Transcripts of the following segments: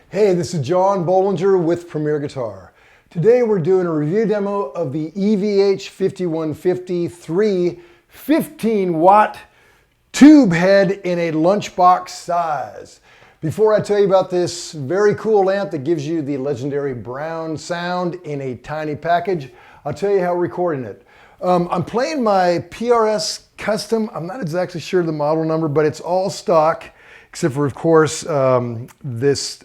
Hey, this is John Bollinger with Premier Guitar. Today we're doing a review demo of the EVH 5150 III 15-watt tube head in a lunchbox size. Before I tell you about this very cool amp that gives you the legendary brown sound in a tiny package, I'll tell you how we're recording it. I'm playing my PRS Custom. I'm not exactly sure the model number, but it's all stock. Except for, of course, this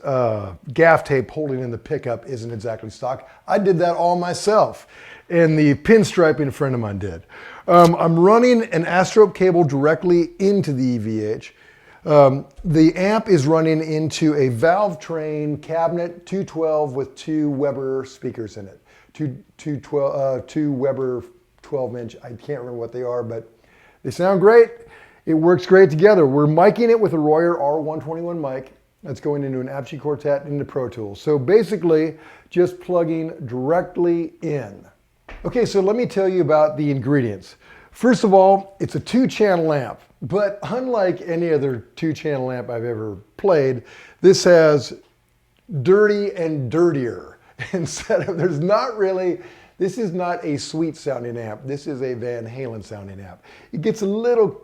gaff tape holding in the pickup isn't exactly stock. I did that all myself, and the pinstriping a friend of mine did. I'm running an Astrope cable directly into the EVH. The amp is running into a valve train cabinet 212 with 2 Weber speakers in it. Two Weber 12-inch. I can't remember what they are, but they sound great. It works great together. We're micing it with a Royer R121 mic that's going into an Apogee Quartet into Pro Tools. So basically, just plugging directly in. Okay, so let me tell you about the ingredients. First of all, it's a 2-channel amp, but unlike any other 2-channel amp I've ever played, this has dirty and dirtier. Instead of, this is not a sweet sounding amp. This is a Van Halen sounding amp. It gets a little,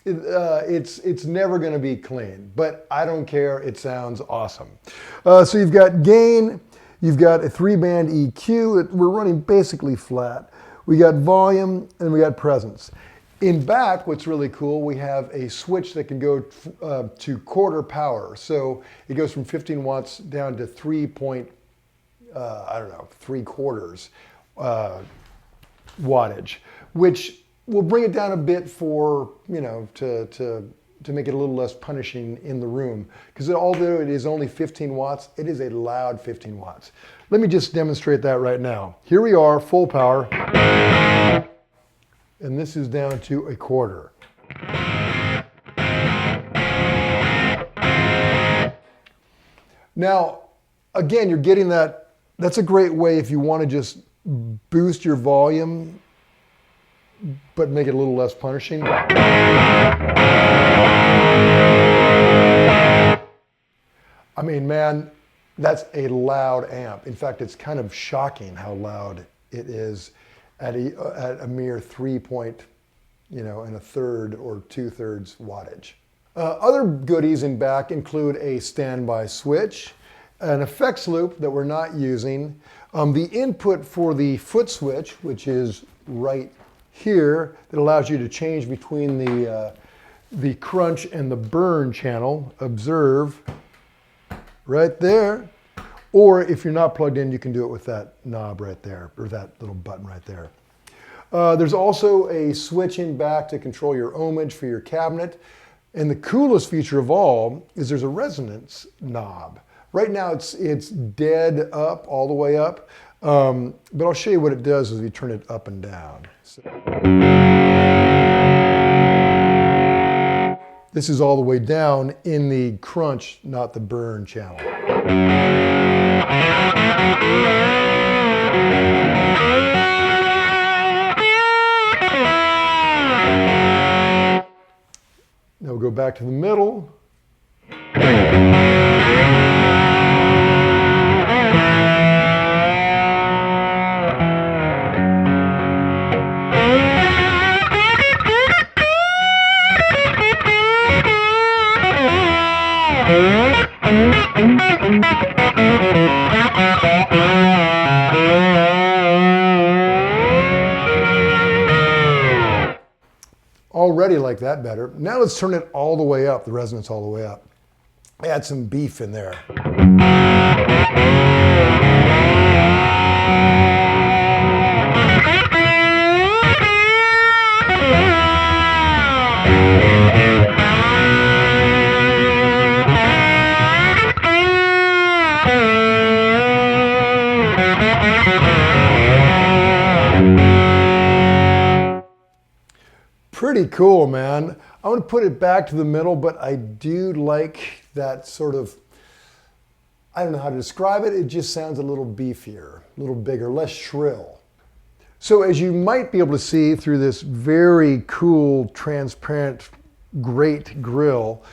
it's never going to be clean, but I don't care. It sounds awesome. So you've got gain, you've got a 3-band EQ. We're running basically flat. We got volume and we got presence. In back, what's really cool, we have a switch that can go to quarter power. So it goes from 15 watts down to 3.3 quarters wattage, which will bring it down a bit for, to make it a little less punishing in the room. Because although it is only 15 watts, it is a loud 15 watts. Let me just demonstrate that right now. Here we are, full power. And this is down to a quarter. Now, again, you're getting that. That's a great way if you want to just boost your volume, but make it a little less punishing. I mean, man, that's a loud amp. In fact, it's kind of shocking how loud it is at a mere 3 point, and a third or 2/3 wattage. Other goodies in back include a standby switch, an effects loop that we're not using, the input for the foot switch, which is right here, that allows you to change between the crunch and the burn channel. Observe right there. Or if you're not plugged in, you can do it with that knob right there, or that little button right there. There's also a switch in back to control your ohmage for your cabinet. And the coolest feature of all is there's a resonance knob. Right now it's dead up, all the way up. But I'll show you what it does as we turn it up and down. So, this is all the way down in the crunch, not the burn channel. Now we'll go back to the middle. Already like that better. Now let's turn it all the way up, the resonance all the way up. Add some beef in there. Pretty cool, man. I want to put it back to the middle, but I do like that sort of, I don't know how to describe it. It just sounds a little beefier, a little bigger, less shrill. So as you might be able to see through this very cool, transparent, great grill,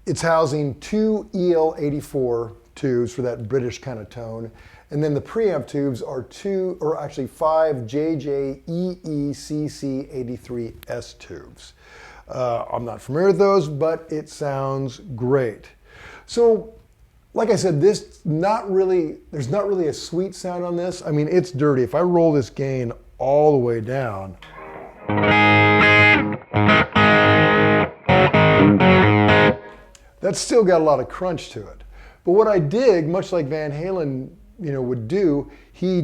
it's housing two EL84 tubes for that British kind of tone. And then the preamp tubes are five JJ-EECC83S tubes. I'm not familiar with those, but it sounds great. So, like I said, there's not really a sweet sound on this. I mean, it's dirty. If I roll this gain all the way down, that's still got a lot of crunch to it. But what I dig, much like Van Halen, would do, he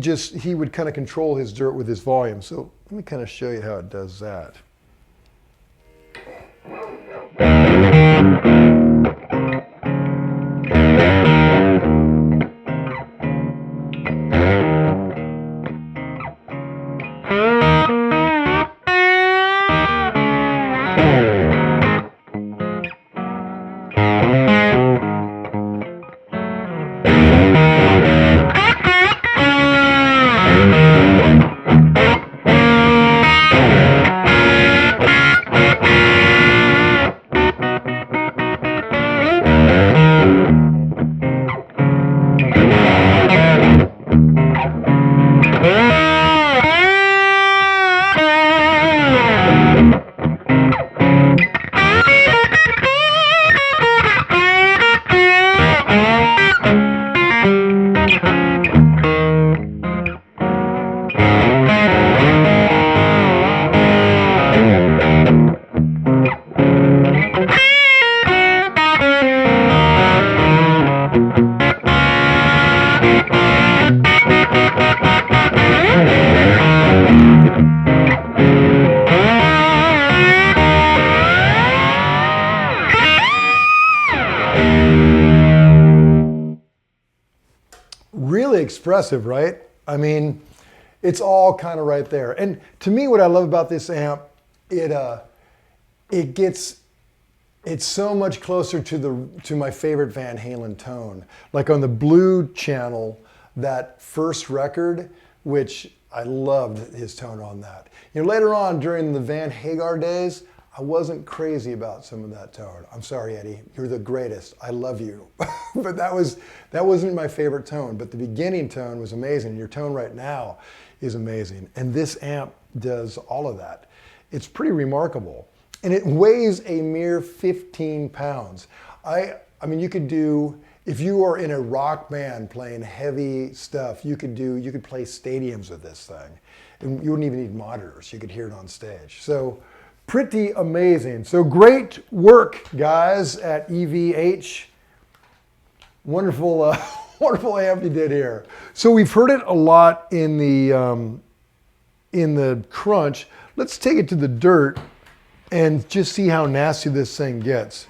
would kind of control his dirt with his volume. So let me kind of show you how it does that. Really expressive, right? I mean, it's all kind of right there. And to me, what I love about this amp, it's so much closer to my favorite Van Halen tone. Like on the Blue channel, that first record, which I loved his tone on that. Later on during the Van Hagar days, I wasn't crazy about some of that tone. I'm sorry, Eddie, you're the greatest. I love you. But that wasn't my favorite tone. But the beginning tone was amazing. Your tone right now is amazing. And this amp does all of that. It's pretty remarkable. And it weighs a mere 15 pounds. I mean, you could do, if you are in a rock band playing heavy stuff, you could play stadiums with this thing. And you wouldn't even need monitors. You could hear it on stage. So pretty amazing. So great work, guys, at EVH. Wonderful, wonderful amp you did here. So we've heard it a lot in the crunch. Let's take it to the dirt and just see how nasty this thing gets.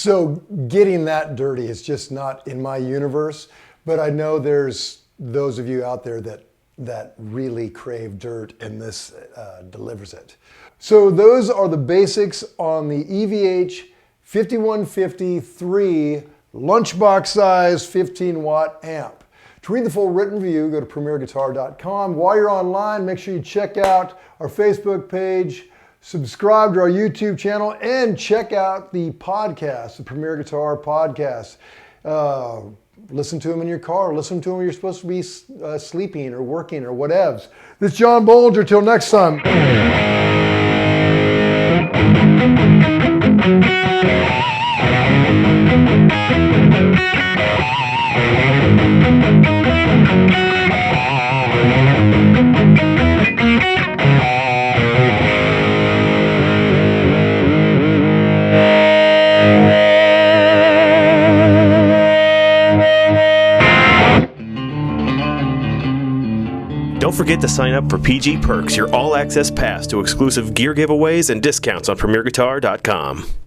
So getting that dirty is just not in my universe, but I know there's those of you out there that really crave dirt, and this delivers it. So those are the basics on the EVH 5150 lunchbox size 15 watt amp. To read the full written review, go to premierguitar.com. While you're online, make sure you check out our Facebook page, subscribe to our YouTube channel, and check out the podcast, the Premier Guitar Podcast. Listen to them in your car, listen to them when you're supposed to be sleeping or working or whatevs. This is John Bollinger. Till next time. Don't forget to sign up for PG Perks, your all-access pass to exclusive gear giveaways and discounts on PremierGuitar.com.